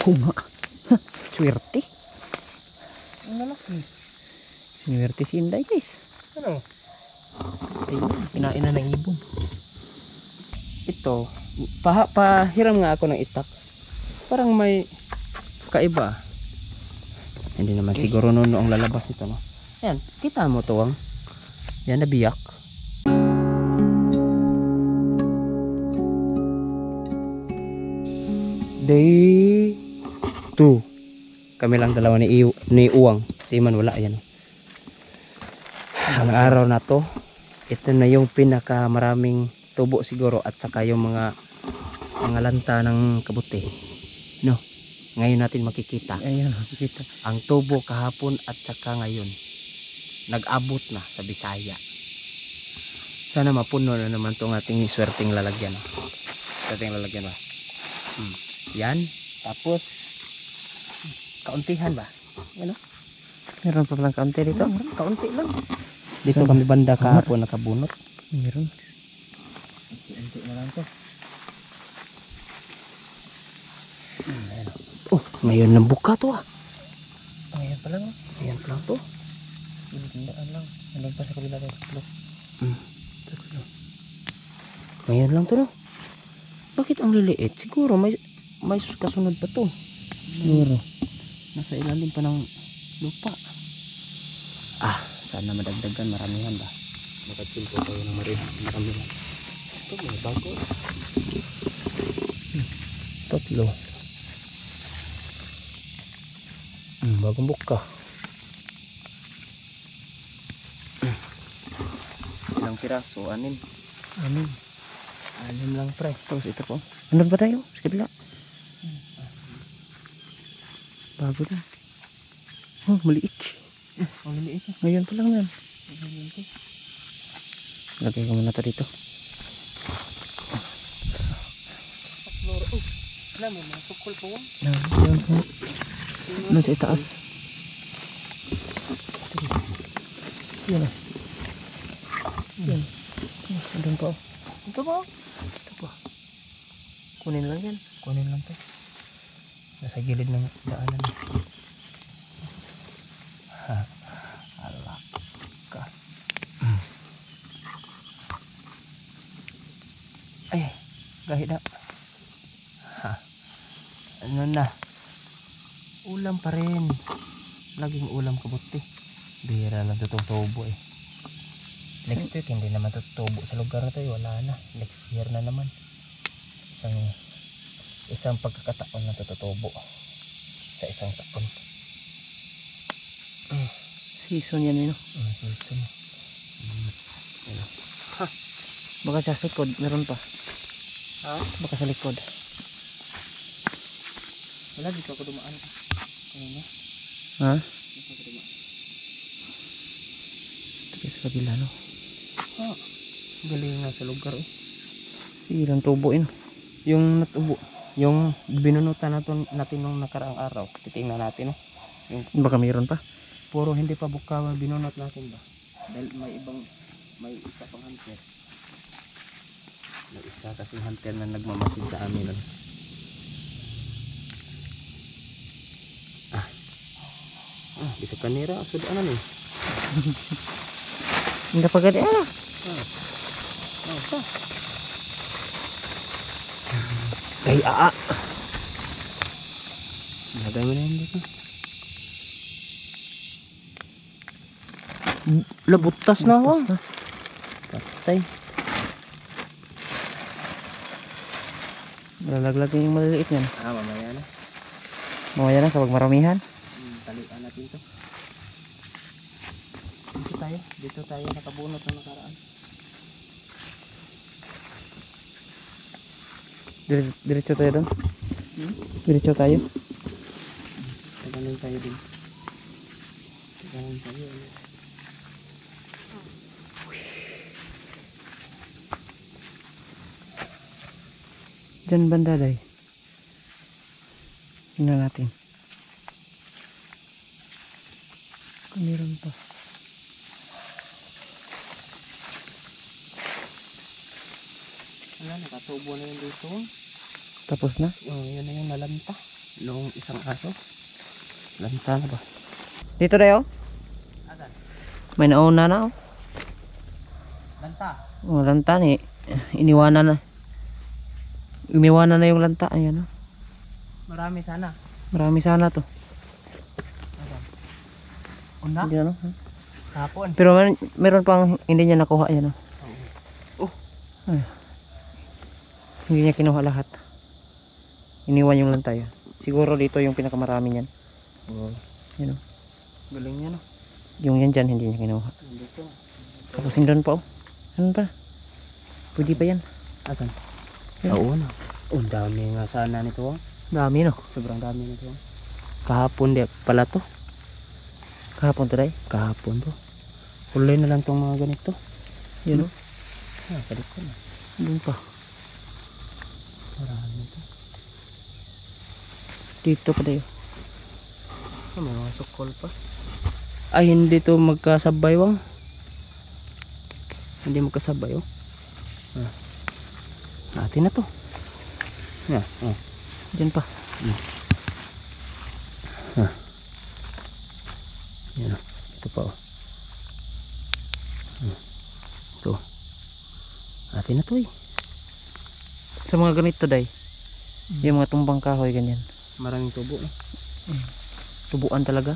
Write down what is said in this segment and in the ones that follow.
Oo nga. Swerte. Ang lalaki. Swerte si Inday guys. Ano? Ayun, kinain na ng ibon. Ito, pahiram nga ako ng itak. Parang may kaiba. Hindi naman siguro noon ang lalabas nito, no? Ayan, kita mo to ang. Yan, nabiyak. Day 2. Kami lang dalawa ni Uwang. Si Iman wala, ayan. Ang araw na to, ito na yung pinaka maraming tubo siguro at saka yung mga lanta ng kabuti. No, ngayon natin makikita. Ayan, makikita. Ang tubo kahapon at saka ngayon. Nag-abot na sa Bisaya. Sana mapuno na naman itong ating swerteng lalagyan. Swerteng lalagyan ba? Yan. Tapos, kauntihan ba? Ano? Meron pa palang kaunti dito? Kaunti lang. Dito kami banda kahapon nakabunot. Meron. Kaunti na lang to. Oh, ngayon nang buka to ah. Ayan pa lang. Ayan pa lang to. Tandaan lang. Alam pa sa kabila ng tatlo. Tatlo. Ngayon lang to no. Bakit ang liliit? Siguro may kasunod pa to. Siguro. Nasa ilalim pa ng lupa. Ah, sana madagdagan, maramihan ba? Makachil po tayo ng maramihan. Ito, may bago. Tatlo. Bagong buka. Ilang piraso? 6. 6 lang pre. Tapos ito po. Andun pa tayo? Sa kabila. Bago na. Oh, maliit. Ang liliit. Ngayon pa lang yan. Lagay ko muna ito dito. Alam mo, mga sukol po. Ayan po. Ano sa itaas? Yan ah. Yan. Andun pa. Ito ba? Ito pa. Kunin lang yan. Kunin lang to. Nasa gilid ng daanan. Alak ka. Ay, gahit na. Ano na? Ulam pa rin. Laging ulam kabuti. Bihira lang itong tubo eh. Next week hindi naman tutubo sa lugar na to. Wala na. Next year na naman. Isang pagkakataon na tutubo sa isang taon. Season yan eh no? Season. Ha? Baka sa likod. Meron pa. Ha? Baka sa likod. Wala dito ako dumaan. Ayun na. Ha? Dito ako dumaan. Ito sa kabila no? Ha? Galing nga sa lugar eh. Ilang tubo yun. Yung natubo. Yung binunutan natin nung nakaraang araw. Titingnan natin Yung Baka meron pa. puro hindi pa buka binunot natin ba? Dahil may isa pang hunter. May isa kasing hunter na nagmamasid sa amin. Bisa kanira sudah ano nih? Hindi pa gani ah. Ay Lagay mo na yun dito. Labutas na ako. Patay. Lalaglag yung maliliit yan. Mamaya na. Mamaya na kapag maramihan. Talian natin to. Dito tayo nakabunot ng nakaraan. Diretso tayo doon. Diretso tayo. Tagalan tayo din. Tagalan tayo. Diyan banda day. Tingnan natin. Kung meron pa. Wala, nakatubo na yung dito. Tapos na? Yun na yung nalanta. Noong isang araw. Lanta na ba? Dito dayo. Asan? May nauna na oh. Lanta. Oh, lanta ni. Iniwanan na. Iniwanan na yung lanta. Ayan oh. Marami sana. Marami sana to. Asan? Una? Hindi ano. Hapon. Pero meron pang hindi niya nakuha yan oh. Oh. Ay. Hindi niya kinuha lahat. Iniwan yung lanta yun. Siguro dito yung pinakamarami niyan. Oh. Yan oh. Galing niya no. Yung yan dyan hindi niya kinuha. Dito. Tapos doon pa oh. Ano pa? Pwede pa yan. Asan? Yan. Oo na. Oh, dami nga sana nito. Dami no. Sobrang dami nito. Kahapon di pala to. Kahapon to day. Kahapon to. Kulay na lang tong mga ganito. Yan oh. Ah, sa likod na. Doon pa. Marami to. Dito pa dayo. Oh, may mga sukol pa. Ay, hindi to magkasabay wang. Hindi magkasabay oh. Atin na to. Yeah, oh. Diyan pa. Yan oh. Ito pa oh. Ito. Atin na to eh. Sa mga ganito day. Yung mga tumbang kahoy ganyan. Maraming tubo eh. Tubuan talaga.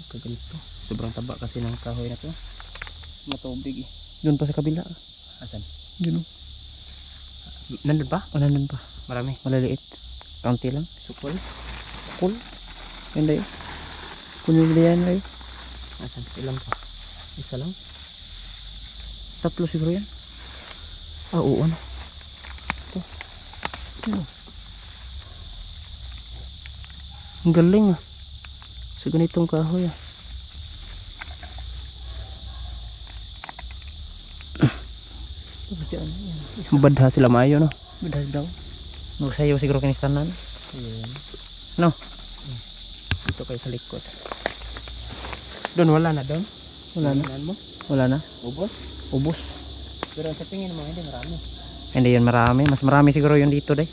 Pagkaganito. Sobrang taba kasi ng kahoy na to. Matubig eh. Doon pa sa kabila. Asan? Yun oh. Nandun pa? Wala nun pa. Marami. Malaliit. Kaunti lang. Sukol. Cool. Yan day. Kunin nila yan day. Asan? Ilang pa? Isa lang? 3 siguro yan. Ah, oo na. Yan oh. Ang galing ah. Sa ganitong kahoy ah. Tapos dyan. Yan. Badha sila maayo no? Badal daw. Magsayaw siguro kinistanan. Ayan. No? Dito kayo sa likod. Doon wala na doon? Wala na. Tingnan mo? Wala na. Ubos? Ubus. Pero sa tingin mo hindi marami. Hindi yun marami. Mas marami siguro yung dito day.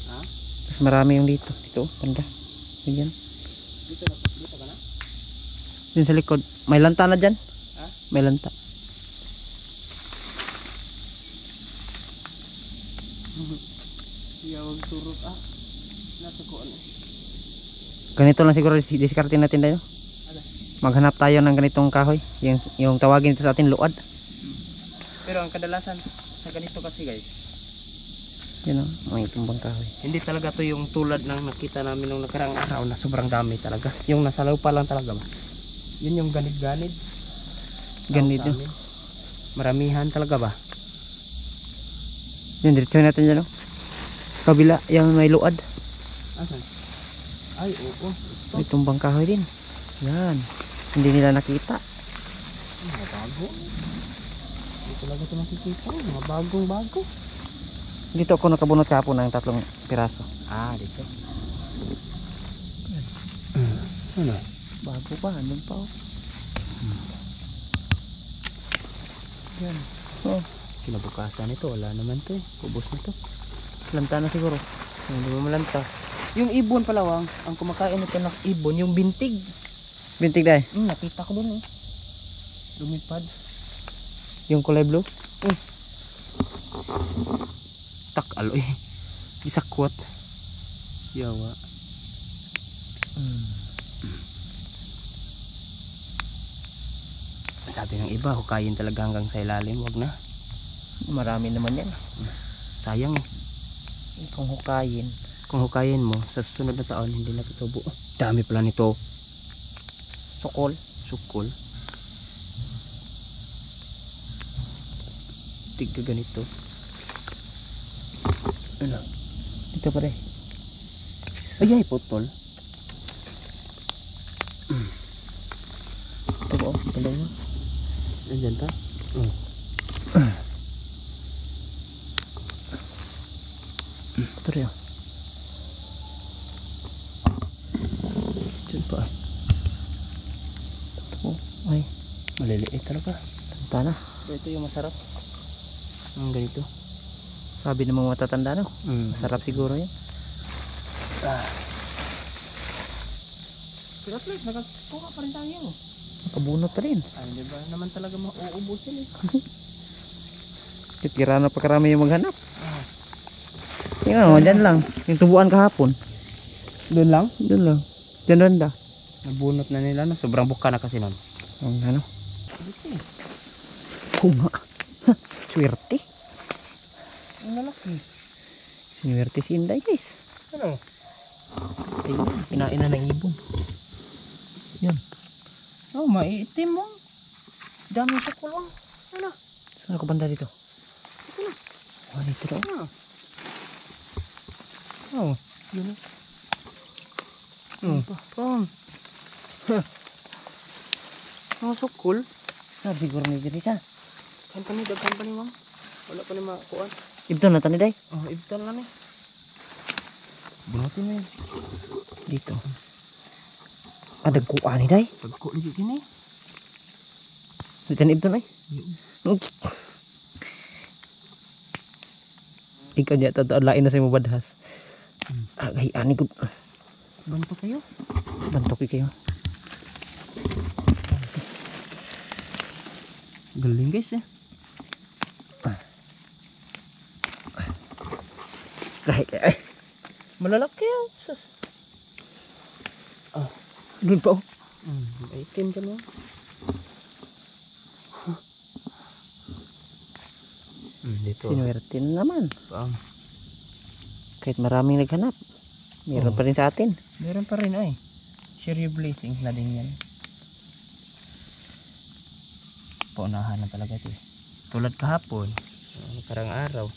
Ha? Mas marami yung dito. Dito. Banda. Yan. Dito ka na? Din sa likod. May lanta na dyan. Ha? May lanta. Yawag turot ah. Nasa ko ano. Ganito lang siguro discardin natin tayo. Maghanap tayo ng ganitong kahoy. Yung tawagin ito sa atin luad. Pero ang kadalasan sa ganito kasi guys, Yan o. May tumbang kahoy. hindi talaga to yung tulad ng nakita namin nung nakarang araw na sobrang dami talaga. Yung nasa lupa lang talaga ba? Yun yung ganid-ganid. Ganito. Tawag namin. Maramihan talaga ba? Yan, diretsuhin natin dyan o. Kabila, yung may luad. Asan? Ay, oo. May tumbang kahoy din. Yan. Hindi nila nakita. Mga bago. Hindi talaga ito makikita. Mga bagong bago. Dito ako nakabunot kahapon ng 3 piraso. Ah, dito. Ano? Bago pa, andun pa o. Yan. Oh, Kinabukasan ito, wala naman to eh. Kubos na to. lanta na siguro. Hindi mo malanta. Yung ibon palawang, ang kumakain ito ng ibon, yung bintig. Bintig day. Nakita ko doon eh. Lumipad. Yung kulay blue. Tak aloy. Isakwat. Yawa. Sabi ng iba, hukayin talaga hanggang sa ilalim. Wag na. Marami naman yan. Sayang eh. Kung hukayin. Kung hukayin mo, sa susunod na taon, hindi na tutubo. Dami pala nito. Sukol. Sukol. Tigka ganito. Ano? Dito pa rin. Ay, putol. Ito po. Dalawa. Nandyan ta? Ito rin o. Diyan pa. Ito po. Ay. Maliliit talaga. Tanta na. Ito yung masarap. Ang ganito. Sabi ng mga matatanda no. Sarap siguro yan. Pero at least, nakakuha pa rin tayo. Nakabunot pa rin. Ay, di ba naman talaga mauubusin eh. Titira na pagkarami yung maghanap. Ah. Tingnan mo, dyan lang. Yung tubuan kahapon. Doon lang? Doon lang. Dyan banda. Nabunot na nila, no? Sobrang buka na kasi nun. Ang ano? Kuma. Swerte. Ang lalaki. Swerte si Inday, guys. Ano? Ayun, kinain na ng ibon. Yan. Oh, maiitim mo. Dami sa kulong. Ano? Saan ako banda dito? Ito na. Oh, dito daw. Ano? Oh, yun na. Oh, pang. Ang sukul. Sabi siguro ni Dirisa. Kan pa ni daghan pa ni ma'am. Wala pa ni makuan. Ibto na tani day. Oh, ibtan lang eh. Bunutin mo yun. Dito. Dagkuan ni day. Pagko lagi kini. Dito na ibto na eh. Ikaw niya lain na sa mo badhas. Agay ani gud. Banto kayo. Bantok kayo. Galing guys eh. Ay. Malalaki yan. Sus. Doon pa oh. Itim ka mo. Dito. Sinuwerte na naman. Pang. Kahit maraming naghanap. Meron Oh. pa rin sa atin. Meron pa rin ay. Share your blessings na din yan. Paunahan na talaga ito eh. Tulad kahapon. Parang araw.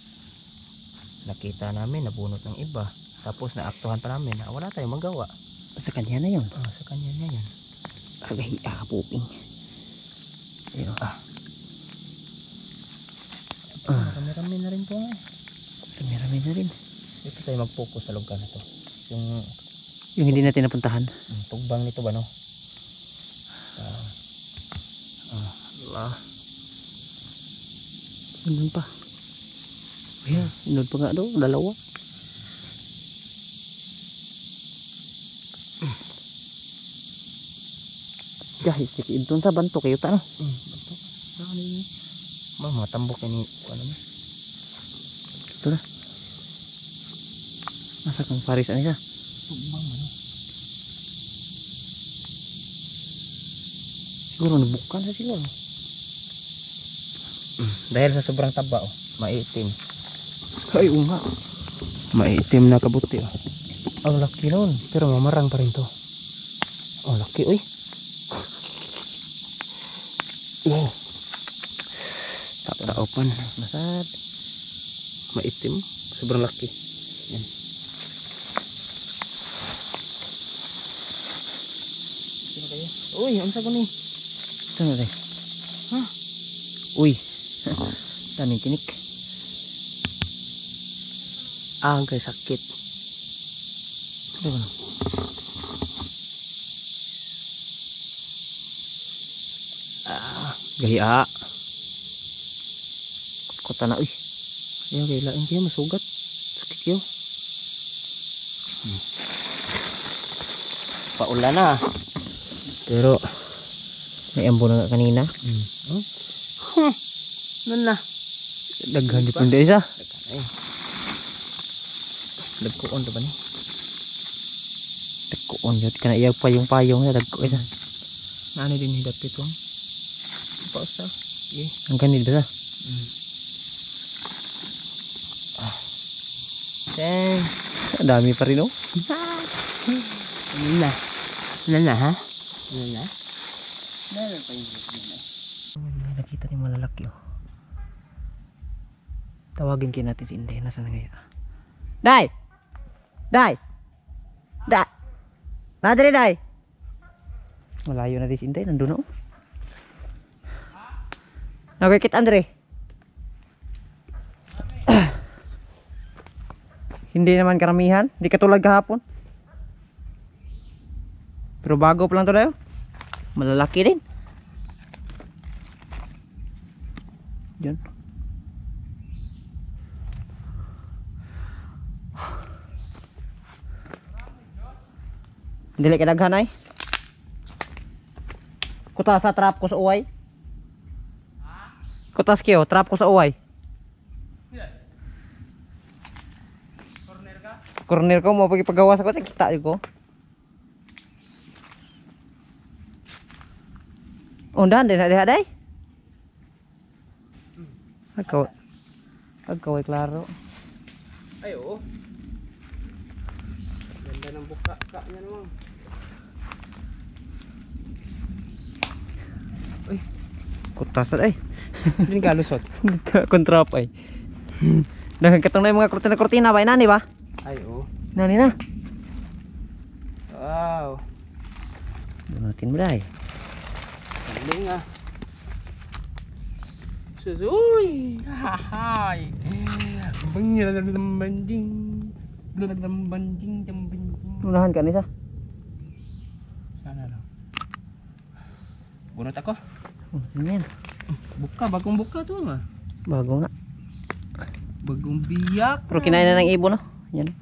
Nakita namin nabunot ng iba. Tapos naaktuhan pa namin na wala tayong magawa. Sa kanya na yun. Sa kanya na yan. Agay puping. Ayun. Marami-rami na rin po nga. Marami na rin. Dito tayo mag-focus sa lugar na to. Yung hindi natin napuntahan. Tugbang nito ba no? Allah. Ganun pa. Ayan, inod pa nga daw, dalawa. Guys, doon sa banto kayo ta no? Bantok. Ano yun? Mga tambok ini ano mo? Ito na. Nasa kang Paris ano siya? Tugbang ano? Siguro nabukan na siguro. Dahil sa sobrang taba oh, maitim. Ay, nga. Maitim na kabuti oh. Ang laki nun, pero mamarang pa rin to. Ang laki oy. Oh. Taopan. Masad. Maitim, sobrang laki. Yan. Sino kayo? Uy, ang sago ni. Ito na rin. Ha? Uy. Daming tinik. Ang kay sakit. Ito ba? Gaya. Kota na uy. Ayaw kay lain kayo masugat. Sakit kayo. Paulan na. Pero May ambo na nga kanina. Nan na. Daghan dito hindi isa. Dagkoon to ba ni? Dagkoon yun. Kana iyag payong-payong na dagko isa. Nani din hidap ito. Pausa. Ang kanil ba sa? Dang. Ang dami pa rin oh. Nan na. Nan na ha? Nan na. Meron pa yung May nakita ni malalaki oh. Tawagin kayo natin si Inday. Nasaan na ngayon? Day! Day! Day! Nadali Day! Malayo na din si Inday. Nandun na oh. Nagkikit Andre. Hindi naman karamihan. Hindi katulad kahapon. Pero bago pa lang to dayo. Malalaki din. Diyan. Dili ka daghan ay. Kuta sa trap ko sa uway. Kutas kayo, trap ko sa uway. Corner ka? Corner ko mo pagipagawa sa ko kita ko. Undan din ada day. Agkaw ay klaro. Ay, oo. Ganda ng buka ka niya naman. Uy, Kutas ay. hindi ka lusot. Kontrap ay. Dagan katong na yung mga kortina ba inani ba? Ay, oo. Nani na. Wow. Bunutin mo day. Galing ah. Susuy. Hahay. Bangyalalambanjing. Blalambanjing. Jambing. Unahan ka nisa. Sana lang. Bunot ako. Yan. Buka, bagong buka to nga. Bago nga. Bagong biyak. Pero kinain na ng ibon no. Yan.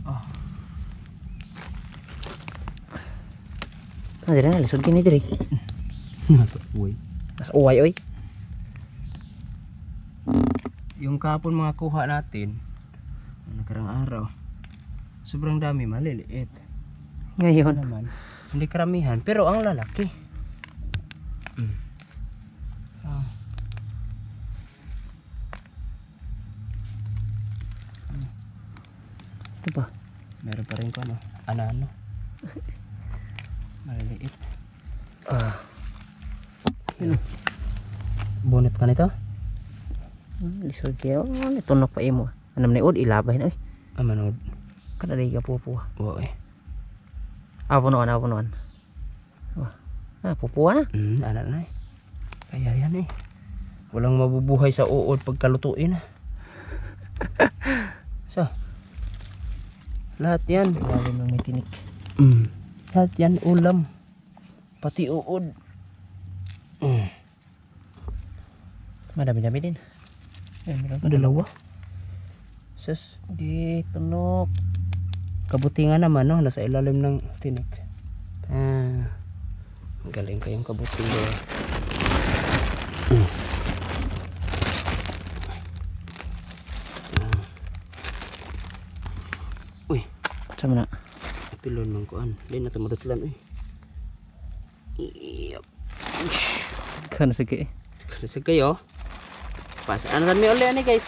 Ah. Ah, dire na lisod kini dire. Nasa uwi. Mas uway oy. Yung kahapon mga kuha natin, nakarang araw, sobrang dami, maliliit. Ngayon Naman, hindi karamihan, pero ang lalaki. Ah. ito pa. Meron pa rin ko ano, anano. Maliliit. Ah, Bonnet ka nito? lisod kayo. Tunok pa imo. Anam ni ud ilabay na oy. Ah, manood. Kada day ka pupuha. Oo eh. Apunuan. Wah. Ah, pupuha na. Anak na eh. Kaya yan eh. Walang mabubuhay sa uod pagkalutuin ah. So, lahat yan. Lalim ng may tinik. Lahat yan ulam. Pati uod. Madami-dami din. Eh, meron pa Dalawa. Sus, di tunok. kabuti nga naman no, nasa ilalim ng tinik. Magaling kayong kabuti. Uy, Sama na. pilon man kuan. Di na tumadutlan uy. Iyap. Kana sige. Kasi kayo. Pasaan na mi uli ani guys.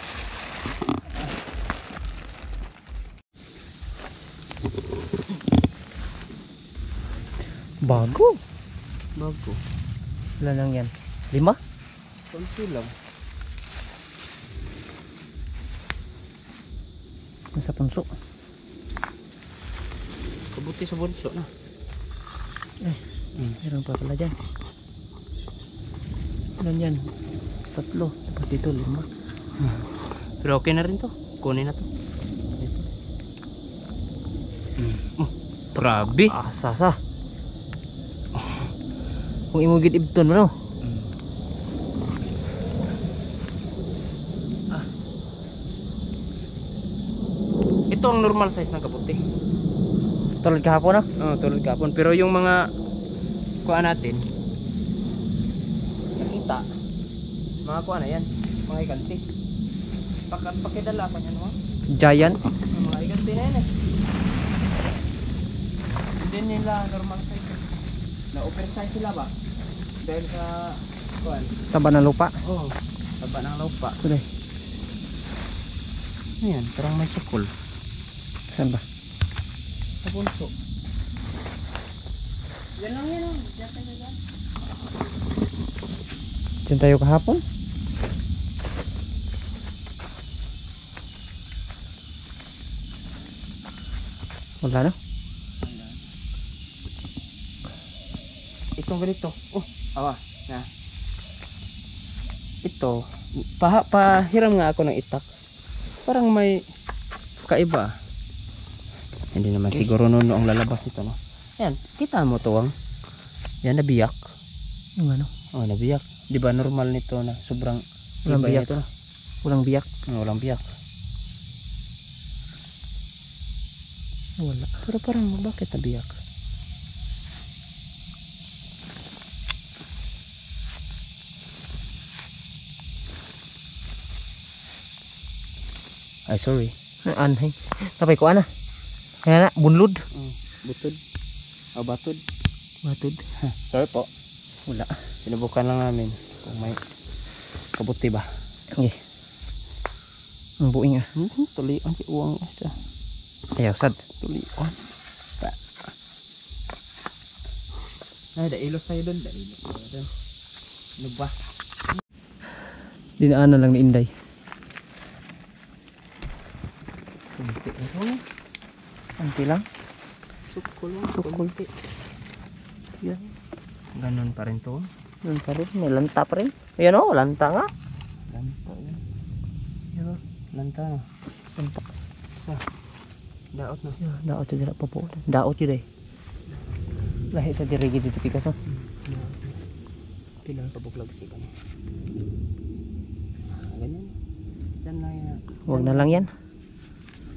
Bago. Bago. Ilan lang yan? 5? Konti lang. Nasa punso. Kabuti sa bunso na. Meron pa pala dyan. Ilan yan? 3. Tapos dito 5. Pero okay na rin to. Kunin na to. Oh, grabe. Asasa. Kung imugid ibton mo no. Ito ang normal size ng kabuti. Tulad kahapon no. Oh, tulad kapon. Pero yung mga kuha natin, nakita, mga kuha na yan. Mga iganti. Pakidala pa yan mo. Giant. Mga iganti na yan eh. Hindi nila normal size. Na-oversize sila ba? Dahil sa kuha. Taba ng lupa. Oh, taba ng lupa. Tuloy. Ayan, parang may sukol. Saan ba? Sa bunso. Yan lang yan. Diyan tayo dyan. Diyan tayo kahapon. Wala no? Itong ganito. Oh, awa. Na. Ito. Pahiram nga ako ng itak. Parang may kaiba. Hindi naman siguro noon ang lalabas nito, no? Ayan, kita mo to ang. Yan, nabiyak. Yung ano? Oh, nabiyak. Di ba normal nito na sobrang Walang iba biyak. nito, no? Walang biyak. Walang biyak. Wala. Pero parang bakit nabiyak? Ay, sorry. Anhay. Tapay ko ana. Kaya na, bunlod. Butod. O, batod. Matod. Sorry po. Wala. Sinubukan lang namin kung may kabuti ba. Okay. Ang buing ah. Tulian si uwang isa. Ayaw, sad. Tulian. Pa. Ay, dailos tayo doon. Dailos tayo doon. Ano ba? Dinaanan lang ni Inday. Kunti na ito. Anti lang. Sukol lang. Sukol. Kunti. Yan. Ganon pa rin to. Yan pa rin. May lanta pa rin. Ayan o, lanta nga. Lanta yan. Yan o. Lanta na. Lanta. Sa. Daot na. Yan, daot sa dira pa po. Daot yun eh. Lahi sa dirigi dito pikas o. Pilang pabuklag si kami. Ganyan. Diyan lang yan. Huwag na lang yan.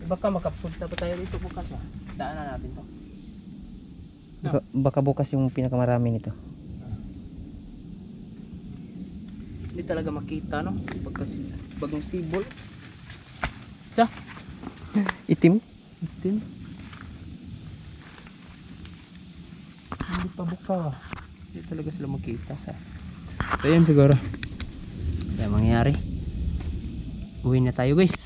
Baka makapunta pa tayo dito bukas ba? Daanan natin to. Baka bukas yung pinakamarami nito. Hindi talaga makita no? Bagong sibol. Sa? Itim. Itim. Hindi pa buka. Hindi talaga sila makita sa. So yan siguro. Kaya mangyayari. Uwi na tayo guys.